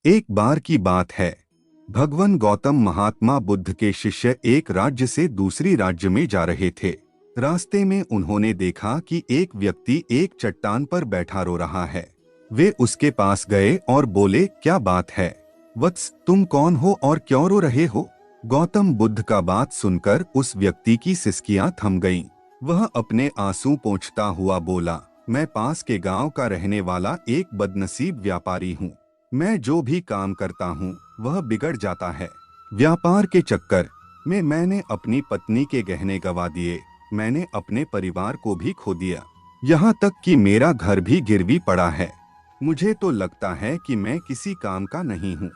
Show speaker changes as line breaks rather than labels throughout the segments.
एक बार की बात है। भगवान गौतम महात्मा बुद्ध के शिष्य एक राज्य से दूसरी राज्य में जा रहे थे। रास्ते में उन्होंने देखा कि एक व्यक्ति एक चट्टान पर बैठा रो रहा है। वे उसके पास गए और बोले, क्या बात है वत्स, तुम कौन हो और क्यों रो रहे हो? गौतम बुद्ध का बात सुनकर उस व्यक्ति की सिसकियां थम गईं। वह अपने आंसू पोंछता हुआ बोला, मैं पास के गांव का रहने वाला एक बदनसीब व्यापारी हूँ। मैं जो भी काम करता हूँ वह बिगड़ जाता है। व्यापार के चक्कर में मैंने अपनी पत्नी के गहने गंवा दिए, मैंने अपने परिवार को भी खो दिया, यहाँ तक कि मेरा घर भी गिरवी पड़ा है। मुझे तो लगता है कि मैं किसी काम का नहीं हूँ,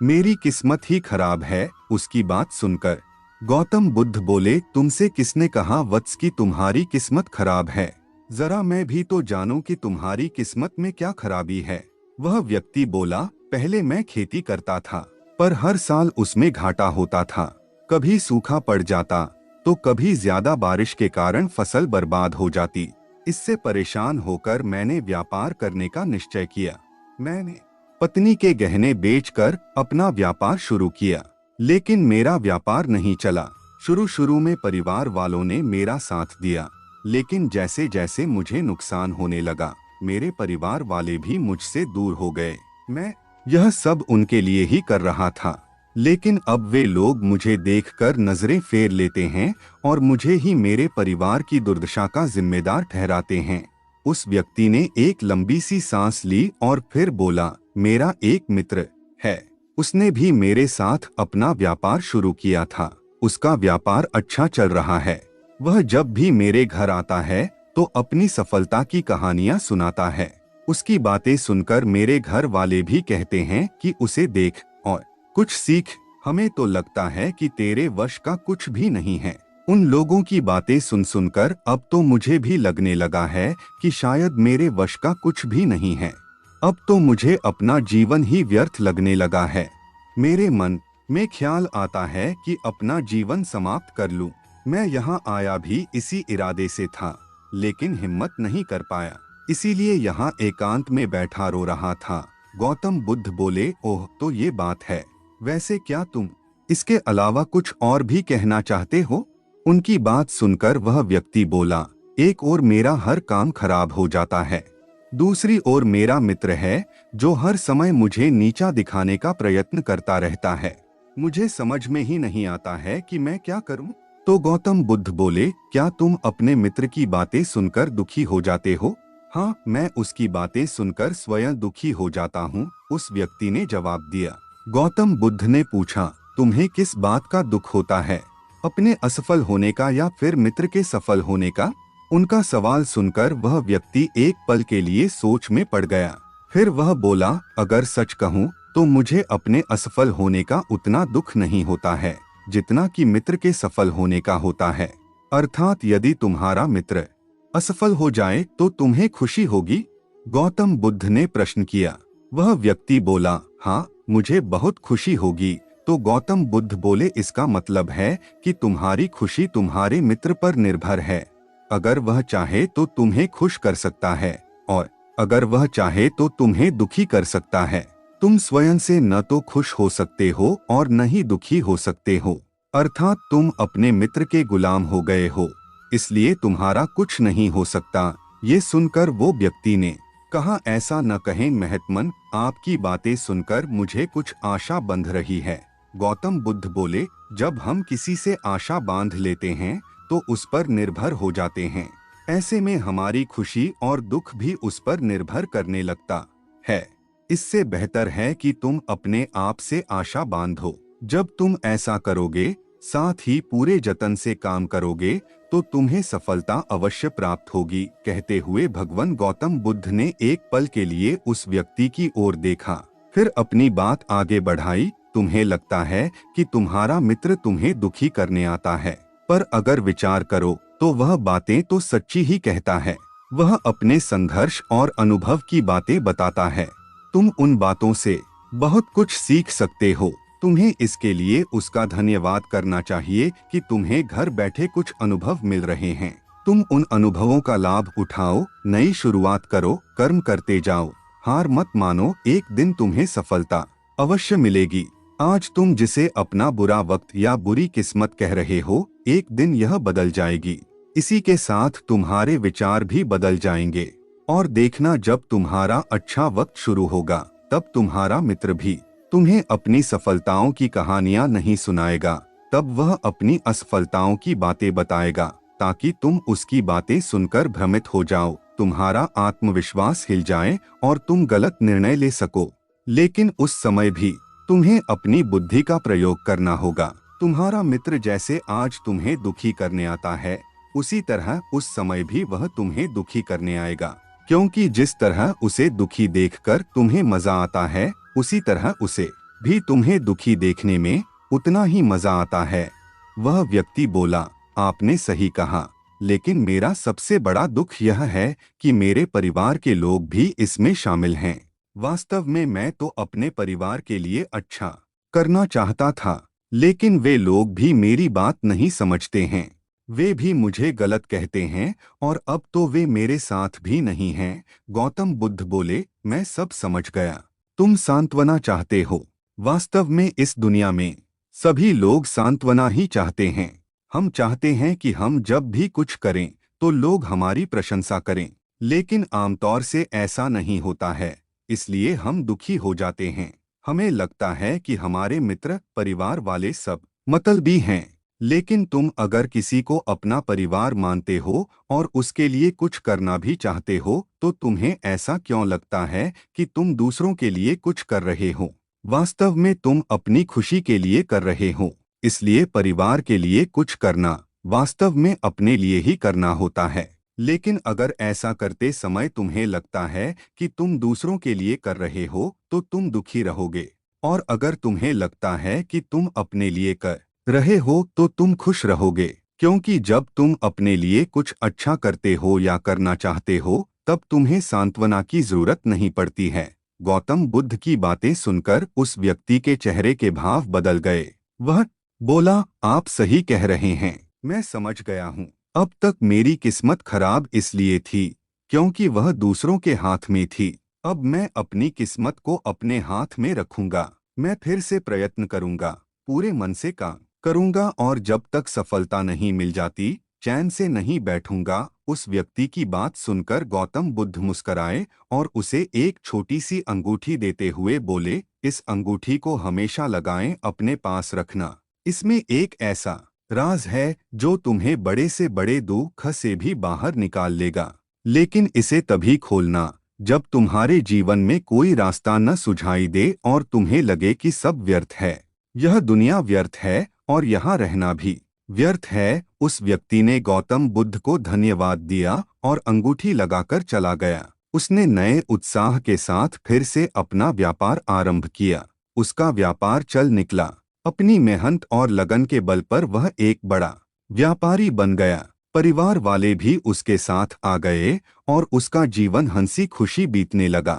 मेरी किस्मत ही खराब है। उसकी बात सुनकर गौतम बुद्ध बोले, तुमसे किसने कहा वत्स कि तुम्हारी किस्मत खराब है? जरा मैं भी तो जानूं कि तुम्हारी किस्मत में क्या खराबी है। वह व्यक्ति बोला, पहले मैं खेती करता था, पर हर साल उसमें घाटा होता था। कभी सूखा पड़ जाता तो कभी ज्यादा बारिश के कारण फसल बर्बाद हो जाती। इससे परेशान होकर मैंने व्यापार करने का निश्चय किया। मैंने पत्नी के गहने बेचकर अपना व्यापार शुरू किया, लेकिन मेरा व्यापार नहीं चला। शुरू में परिवार वालों ने मेरा साथ दिया, लेकिन जैसे जैसे मुझे नुकसान होने लगा, मेरे परिवार वाले भी मुझसे दूर हो गए। मैं यह सब उनके लिए ही कर रहा था, लेकिन अब वे लोग मुझे देखकर नजरें फेर लेते हैं और मुझे ही मेरे परिवार की दुर्दशा का जिम्मेदार ठहराते हैं। उस व्यक्ति ने एक लंबी सी सांस ली और फिर बोला, मेरा एक मित्र है, उसने भी मेरे साथ अपना व्यापार शुरू किया था। उसका व्यापार अच्छा चल रहा है। वह जब भी मेरे घर आता है तो अपनी सफलता की कहानियां सुनाता है। उसकी बातें सुनकर मेरे घर वाले भी कहते हैं कि उसे देख और कुछ सीख। हमें तो लगता है कि तेरे वश का कुछ भी नहीं है। उन लोगों की बातें सुन सुनकर अब तो मुझे भी लगने लगा है कि शायद मेरे वश का कुछ भी नहीं है। अब तो मुझे अपना जीवन ही व्यर्थ लगने लगा है। मेरे मन में ख्याल आता है कि अपना जीवन समाप्त कर लूं। मैं यहाँ आया भी इसी इरादे से था, लेकिन हिम्मत नहीं कर पाया, इसीलिए यहाँ एकांत में बैठा रो रहा था। गौतम बुद्ध बोले, ओह तो ये बात है। वैसे क्या तुम इसके अलावा कुछ और भी कहना चाहते हो? उनकी बात सुनकर वह व्यक्ति बोला, एक ओर मेरा हर काम खराब हो जाता है, दूसरी ओर मेरा मित्र है जो हर समय मुझे नीचा दिखाने का प्रयत्न करता रहता है। मुझे समझ में ही नहीं आता है कि मैं क्या करूं। तो गौतम बुद्ध बोले, क्या तुम अपने मित्र की बातें सुनकर दुखी हो जाते हो? हाँ, मैं उसकी बातें सुनकर स्वयं दुखी हो जाता हूँ, उस व्यक्ति ने जवाब दिया। गौतम बुद्ध ने पूछा, तुम्हें किस बात का दुख होता है, अपने असफल होने का या फिर मित्र के सफल होने का? उनका सवाल सुनकर वह व्यक्ति एक पल के लिए सोच में पड़ गया। फिर वह बोला, अगर सच कहूँ तो मुझे अपने असफल होने का उतना दुख नहीं होता है जितना कि मित्र के सफल होने का होता है। अर्थात यदि तुम्हारा मित्र असफल हो जाए तो तुम्हें खुशी होगी? गौतम बुद्ध ने प्रश्न किया। वह व्यक्ति बोला, हाँ, मुझे बहुत खुशी होगी। तो गौतम बुद्ध बोले, इसका मतलब है कि तुम्हारी खुशी तुम्हारे मित्र पर निर्भर है। अगर वह चाहे तो तुम्हें खुश कर सकता है और अगर वह चाहे तो तुम्हें दुखी कर सकता है। तुम स्वयं से न तो खुश हो सकते हो और न ही दुखी हो सकते हो, अर्थात तुम अपने मित्र के गुलाम हो गए हो, इसलिए तुम्हारा कुछ नहीं हो सकता। ये सुनकर वो व्यक्ति ने कहा, ऐसा न कहें महत्मन, आपकी बातें सुनकर मुझे कुछ आशा बंध रही है। गौतम बुद्ध बोले, जब हम किसी से आशा बांध लेते हैं तो उस पर निर्भर हो जाते हैं। ऐसे में हमारी खुशी और दुख भी उस पर निर्भर करने लगता है। इससे बेहतर है कि तुम अपने आप से आशा बांधो। जब तुम ऐसा करोगे, साथ ही पूरे जतन से काम करोगे, तो तुम्हें सफलता अवश्य प्राप्त होगी। कहते हुए भगवान गौतम बुद्ध ने एक पल के लिए उस व्यक्ति की ओर देखा, फिर अपनी बात आगे बढ़ाई। तुम्हें लगता है कि तुम्हारा मित्र तुम्हें दुखी करने आता है, पर अगर विचार करो तो वह बातें तो सच्ची ही कहता है। वह अपने संघर्ष और अनुभव की बातें बताता है। तुम उन बातों से बहुत कुछ सीख सकते हो। तुम्हें इसके लिए उसका धन्यवाद करना चाहिए कि तुम्हें घर बैठे कुछ अनुभव मिल रहे हैं। तुम उन अनुभवों का लाभ उठाओ, नई शुरुआत करो, कर्म करते जाओ, हार मत मानो, एक दिन तुम्हें सफलता अवश्य मिलेगी। आज तुम जिसे अपना बुरा वक्त या बुरी किस्मत कह रहे हो, एक दिन यह बदल जाएगी। इसी के साथ तुम्हारे विचार भी बदल जाएंगे। और देखना, जब तुम्हारा अच्छा वक्त शुरू होगा तब तुम्हारा मित्र भी तुम्हें अपनी सफलताओं की कहानियां नहीं सुनाएगा, तब वह अपनी असफलताओं की बातें बताएगा, ताकि तुम उसकी बातें सुनकर भ्रमित हो जाओ, तुम्हारा आत्मविश्वास हिल जाए और तुम गलत निर्णय ले सको। लेकिन उस समय भी तुम्हें अपनी बुद्धि का प्रयोग करना होगा। तुम्हारा मित्र जैसे आज तुम्हें दुखी करने आता है, उसी तरह उस समय भी वह तुम्हें दुखी करने आएगा, क्योंकि जिस तरह उसे दुखी देखकर तुम्हें मजा आता है, उसी तरह उसे भी तुम्हें दुखी देखने में उतना ही मजा आता है। वह व्यक्ति बोला, आपने सही कहा, लेकिन मेरा सबसे बड़ा दुख यह है कि मेरे परिवार के लोग भी इसमें शामिल हैं। वास्तव में मैं तो अपने परिवार के लिए अच्छा करना चाहता था, लेकिन वे लोग भी मेरी बात नहीं समझते हैं। वे भी मुझे गलत कहते हैं और अब तो वे मेरे साथ भी नहीं हैं। गौतम बुद्ध बोले, मैं सब समझ गया। तुम सांत्वना चाहते हो। वास्तव में इस दुनिया में सभी लोग सांत्वना ही चाहते हैं। हम चाहते हैं कि हम जब भी कुछ करें तो लोग हमारी प्रशंसा करें, लेकिन आमतौर से ऐसा नहीं होता है, इसलिए हम दुखी हो जाते हैं। हमें लगता है कि हमारे मित्र, परिवार वाले सब मतलबी हैं। लेकिन तुम अगर किसी को अपना परिवार मानते हो और उसके लिए कुछ करना भी चाहते हो, तो तुम्हें ऐसा क्यों लगता है कि तुम दूसरों के लिए कुछ कर रहे हो? वास्तव में तुम अपनी खुशी के लिए कर रहे हो। इसलिए परिवार के लिए कुछ करना वास्तव में अपने लिए ही करना होता है। लेकिन अगर ऐसा करते समय तुम्हें लगता है कि तुम दूसरों के लिए कर रहे हो, तो तुम दुखी रहोगे। और अगर तुम्हें लगता है कि तुम अपने लिए कर रहे हो, तो तुम खुश रहोगे, क्योंकि जब तुम अपने लिए कुछ अच्छा करते हो या करना चाहते हो, तब तुम्हें सांत्वना की जरूरत नहीं पड़ती है। गौतम बुद्ध की बातें सुनकर उस व्यक्ति के चेहरे के भाव बदल गए। वह बोला, आप सही कह रहे हैं, मैं समझ गया हूँ। अब तक मेरी किस्मत खराब इसलिए थी क्योंकि वह दूसरों के हाथ में थी। अब मैं अपनी किस्मत को अपने हाथ में रखूंगा। मैं फिर से प्रयत्न करूंगा, पूरे मन से काम करूंगा, और जब तक सफलता नहीं मिल जाती, चैन से नहीं बैठूंगा। उस व्यक्ति की बात सुनकर गौतम बुद्ध मुस्कराए और उसे एक छोटी सी अंगूठी देते हुए बोले, इस अंगूठी को हमेशा लगाएं, अपने पास रखना। इसमें एक ऐसा राज है जो तुम्हें बड़े से बड़े दुख से भी बाहर निकाल लेगा। लेकिन इसे तभी खोलना जब तुम्हारे जीवन में कोई रास्ता न सुझाई दे और तुम्हें लगे कि सब व्यर्थ है। यह दुनिया व्यर्थ है और यहाँ रहना भी व्यर्थ है। उस व्यक्ति ने गौतम बुद्ध को धन्यवाद दिया और अंगूठी लगाकर चला गया। उसने नए उत्साह के साथ फिर से अपना व्यापार आरंभ किया। उसका व्यापार चल निकला। अपनी मेहनत और लगन के बल पर वह एक बड़ा व्यापारी बन गया। परिवार वाले भी उसके साथ आ गए और उसका जीवन हंसी खुशी बीतने लगा।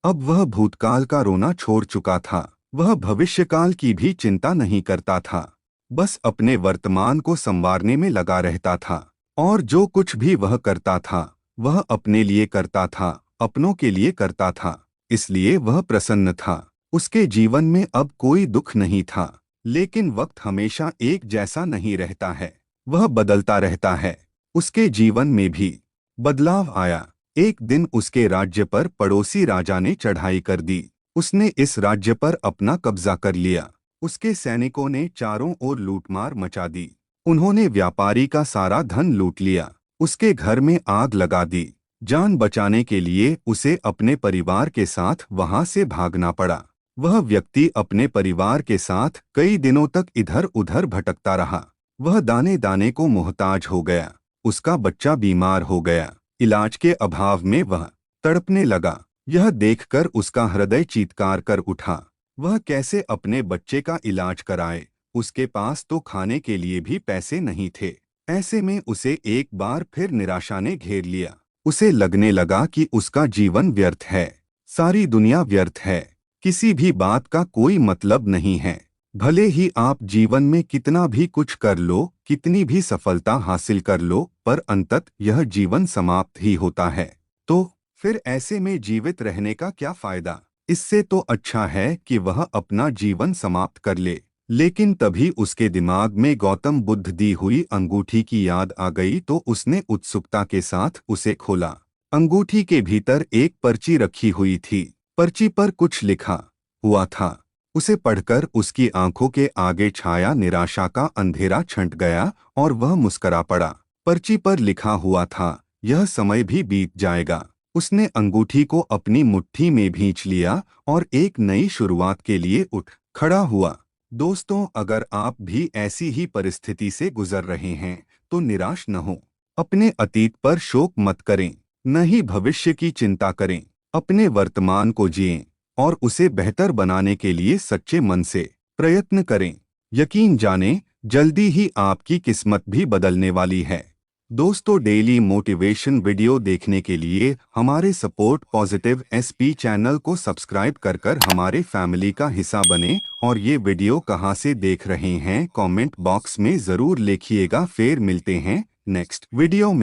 अब वह भूतकाल का रोना छोड़ चुका था। वह भविष्यकाल की भी चिंता नहीं करता था, बस अपने वर्तमान को संवारने में लगा रहता था। और जो कुछ भी वह करता था, वह अपने लिए करता था, अपनों के लिए करता था। इसलिए वह प्रसन्न था। उसके जीवन में अब कोई दुख नहीं था। लेकिन वक्त हमेशा एक जैसा नहीं रहता है, वह बदलता रहता है। उसके जीवन में भी बदलाव आया। एक दिन उसके राज्य पर पड़ोसी राजा ने चढ़ाई कर दी। उसने इस राज्य पर अपना कब्जा कर लिया। उसके सैनिकों ने चारों ओर लूटमार मचा दी। उन्होंने व्यापारी का सारा धन लूट लिया। उसके घर में आग लगा दी। जान बचाने के लिए उसे अपने परिवार के साथ वहां से भागना पड़ा। वह व्यक्ति अपने परिवार के साथ कई दिनों तक इधर उधर भटकता रहा। वह दाने दाने को मोहताज हो गया। उसका बच्चा बीमार हो गया। इलाज के अभाव में वह तड़पने लगा। यह देखकर उसका हृदय चीत्कार कर उठा। वह कैसे अपने बच्चे का इलाज कराए? उसके पास तो खाने के लिए भी पैसे नहीं थे। ऐसे में उसे एक बार फिर निराशा ने घेर लिया। उसे लगने लगा कि उसका जीवन व्यर्थ है, सारी दुनिया व्यर्थ है, किसी भी बात का कोई मतलब नहीं है। भले ही आप जीवन में कितना भी कुछ कर लो, कितनी भी सफलता हासिल कर लो, पर अंतत यह जीवन समाप्त ही होता है। तो फिर ऐसे में जीवित रहने का क्या फायदा? इससे तो अच्छा है कि वह अपना जीवन समाप्त कर ले। लेकिन तभी उसके दिमाग में गौतम बुद्ध दी हुई अंगूठी की याद आ गई तो उसने उत्सुकता के साथ उसे खोला। अंगूठी के भीतर एक पर्ची रखी हुई थी। पर्ची पर कुछ लिखा हुआ था। उसे पढ़कर उसकी आंखों के आगे छाया निराशा का अंधेरा छंट गया और वह मुस्करा पड़ा। पर्ची पर लिखा हुआ था, यह समय भी बीत जाएगा। उसने अंगूठी को अपनी मुट्ठी में भींच लिया और एक नई शुरुआत के लिए उठ खड़ा हुआ। दोस्तों, अगर आप भी ऐसी ही परिस्थिति से गुजर रहे हैं तो निराश न हो। अपने अतीत पर शोक मत करें, न ही भविष्य की चिंता करें। अपने वर्तमान को जिएं और उसे बेहतर बनाने के लिए सच्चे मन से प्रयत्न करें। यकीन जानें, जल्दी ही आपकी किस्मत भी बदलने वाली है। दोस्तों, डेली मोटिवेशन वीडियो देखने के लिए हमारे सपोर्ट पॉजिटिव एसपी चैनल को सब्सक्राइब कर हमारे फैमिली का हिस्सा बने। और ये वीडियो कहाँ से देख रहे हैं कमेंट बॉक्स में ज़रूर लिखिएगा। फिर मिलते हैं नेक्स्ट वीडियो में।